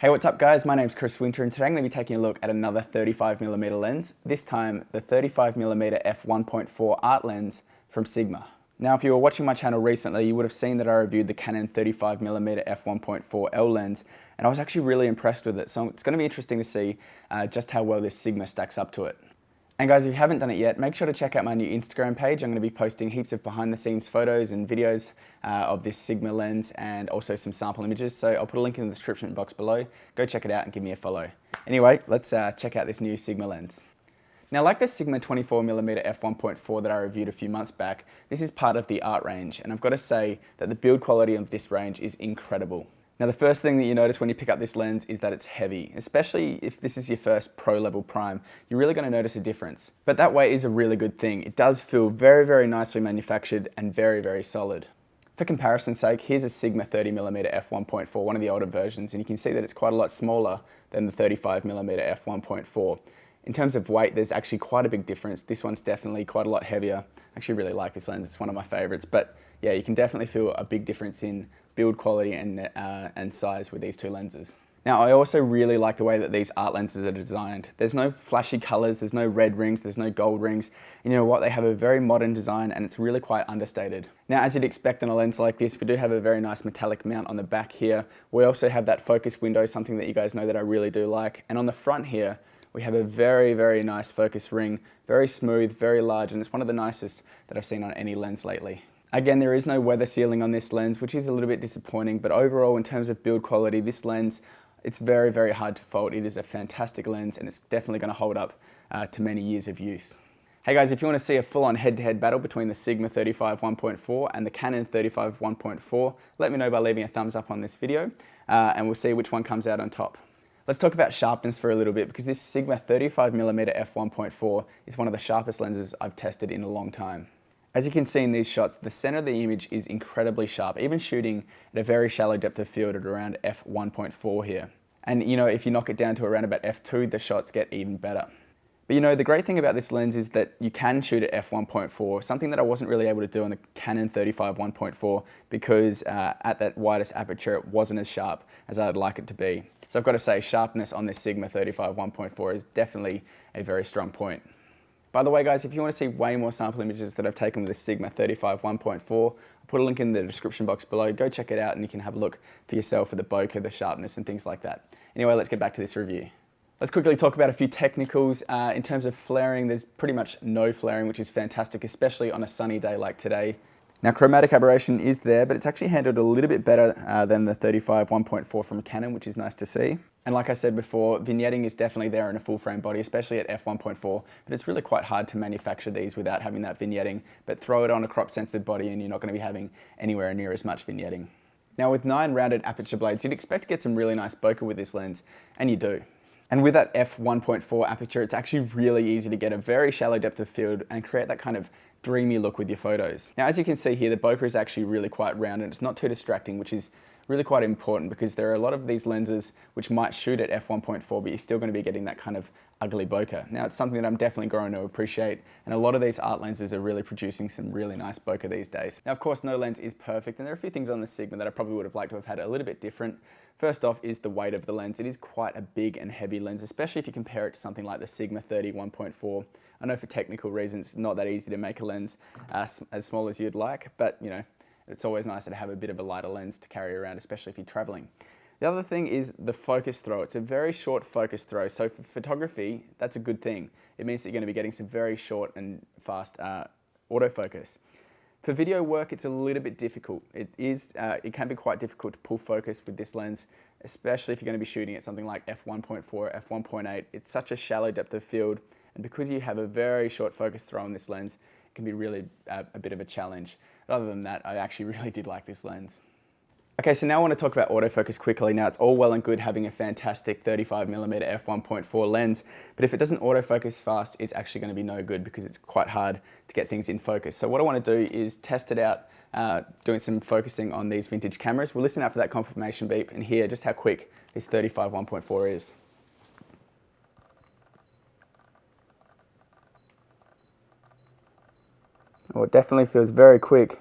Hey, what's up guys? My name's Chris Winter and today I'm going to be taking a look at another 35mm lens, this time the 35mm f1.4 art lens from Sigma. Now if you were watching my channel recently, you would have seen that I reviewed the Canon 35mm f1.4 L lens and I was actually really impressed with it, so it's going to be interesting to see just how well this Sigma stacks up to it. And guys, if you haven't done it yet, make sure to check out my new Instagram page. I'm going to be posting heaps of behind the scenes photos and videos of this Sigma lens and also some sample images. So I'll put a link in the description box below. Go check it out and give me a follow. Anyway, let's check out this new Sigma lens. Now, like the Sigma 24mm f1.4 that I reviewed a few months back, this is part of the art range. And I've got to say that the build quality of this range is incredible. Now the first thing that you notice when you pick up this lens is that it's heavy, especially if this is your first pro level prime, you're really going to notice a difference. But that weight is a really good thing. It does feel very, very nicely manufactured and very, very solid. For comparison's sake, here's a Sigma 30mm f1.4, one of the older versions, and you can see that it's quite a lot smaller than the 35mm f1.4. In terms of weight, there's actually quite a big difference. This one's definitely quite a lot heavier. I actually really like this lens, it's one of my favorites, but yeah, you can definitely feel a big difference in build quality and size with these two lenses. Now, I also really like the way that these art lenses are designed. There's no flashy colors, there's no red rings, there's no gold rings. And you know what? They have a very modern design and it's really quite understated. Now, as you'd expect on a lens like this, we do have a very nice metallic mount on the back here. We also have that focus window, something that you guys know that I really do like. And on the front here, we have a very, very nice focus ring, very smooth, very large, and it's one of the nicest that I've seen on any lens lately. Again, there is no weather sealing on this lens, which is a little bit disappointing, but overall in terms of build quality, this lens, it's very, very hard to fault. It is a fantastic lens and it's definitely going to hold up to many years of use. Hey guys, if you want to see a full-on head-to-head battle between the Sigma 35 1.4 and the Canon 35 1.4, let me know by leaving a thumbs up on this video and we'll see which one comes out on top. Let's talk about sharpness for a little bit because this Sigma 35mm f1.4 is one of the sharpest lenses I've tested in a long time. As you can see in these shots, the center of the image is incredibly sharp, even shooting at a very shallow depth of field at around f1.4 here. And you know, if you knock it down to around about f2, the shots get even better. But you know, the great thing about this lens is that you can shoot at f1.4, something that I wasn't really able to do on the Canon 35 1.4 because at that widest aperture it wasn't as sharp as I'd like it to be. So I've got to say, sharpness on this Sigma 35 1.4 is definitely a very strong point. By the way guys, if you want to see way more sample images that I've taken with the Sigma 35 1.4, I'll put a link in the description box below. Go check it out and you can have a look for yourself for the bokeh, the sharpness and things like that. Anyway, let's get back to this review. Let's quickly talk about a few technicals. In terms of flaring, there's pretty much no flaring, which is fantastic, especially on a sunny day like today. Now, chromatic aberration is there, but it's actually handled a little bit better than the 35 1.4 from Canon, which is nice to see. And like I said before, vignetting is definitely there in a full frame body, especially at f1.4, but it's really quite hard to manufacture these without having that vignetting, but throw it on a crop sensitive body and you're not going to be having anywhere near as much vignetting. Now with 9 rounded aperture blades, you'd expect to get some really nice bokeh with this lens, and you do. And with that f1.4 aperture, it's actually really easy to get a very shallow depth of field and create that kind of dreamy look with your photos. Now, as you can see here, the bokeh is actually really quite round and it's not too distracting, which is really quite important because there are a lot of these lenses which might shoot at f1.4, but you're still going to be getting that kind of ugly bokeh. Now, it's something that I'm definitely growing to appreciate, and a lot of these art lenses are really producing some really nice bokeh these days. Now, of course, no lens is perfect, and there are a few things on the Sigma that I probably would have liked to have had a little bit different. First off is the weight of the lens. It is quite a big and heavy lens, especially if you compare it to something like the Sigma 30 1.4. I know for technical reasons, it's not that easy to make a lens as small as you'd like, but you know, it's always nicer to have a bit of a lighter lens to carry around, especially if you're traveling. The other thing is the focus throw. It's a very short focus throw, so for photography, that's a good thing. It means that you're going to be getting some very short and fast autofocus. For video work, it's a little bit difficult. It can be quite difficult to pull focus with this lens, especially if you're going to be shooting at something like f1.4, f1.8. It's such a shallow depth of field, and because you have a very short focus throw on this lens, it can be really a bit of a challenge. But other than that, I actually really did like this lens. Okay, so now I want to talk about autofocus quickly. Now, it's all well and good having a fantastic 35mm f1.4 lens, but if it doesn't autofocus fast, it's actually going to be no good because it's quite hard to get things in focus. So what I want to do is test it out, doing some focusing on these vintage cameras. We'll listen out for that confirmation beep and hear just how quick this 35 1.4 is. Oh, it definitely feels very quick.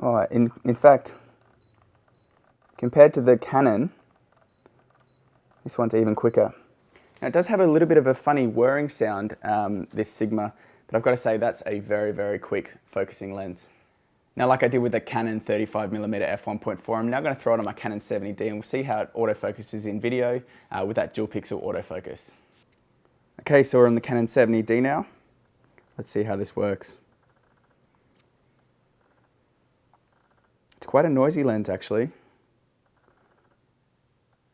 Oh, in fact, Compared to the Canon, this one's even quicker. Now it does have a little bit of a funny whirring sound, this Sigma, but I've got to say that's a very, very quick focusing lens. Now like I did with the Canon 35mm f1.4, I'm now going to throw it on my Canon 70D and we'll see how it autofocuses in video with that dual pixel autofocus. Okay, so we're on the Canon 70D now. Let's see how this works. It's quite a noisy lens actually.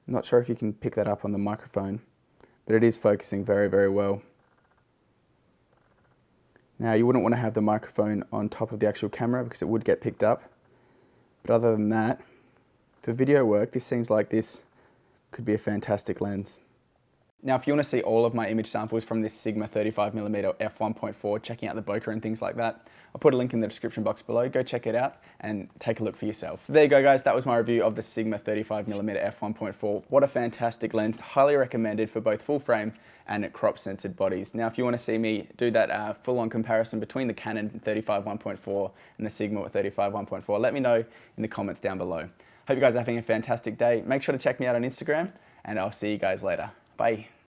I'm not sure if you can pick that up on the microphone, but it is focusing very, very well. Now you wouldn't want to have the microphone on top of the actual camera because it would get picked up. But other than that, for video work, this seems like this could be a fantastic lens. Now if you want to see all of my image samples from this Sigma 35mm f1.4, checking out the bokeh and things like that, I'll put a link in the description box below. Go check it out and take a look for yourself. So there you go guys, that was my review of the Sigma 35mm f1.4. What a fantastic lens, highly recommended for both full frame and crop censored bodies. Now if you want to see me do that full-on comparison between the Canon 35 1.4 and the Sigma 35 1.4, let me know in the comments down below. Hope you guys are having a fantastic day. Make sure to check me out on Instagram and I'll see you guys later. Bye.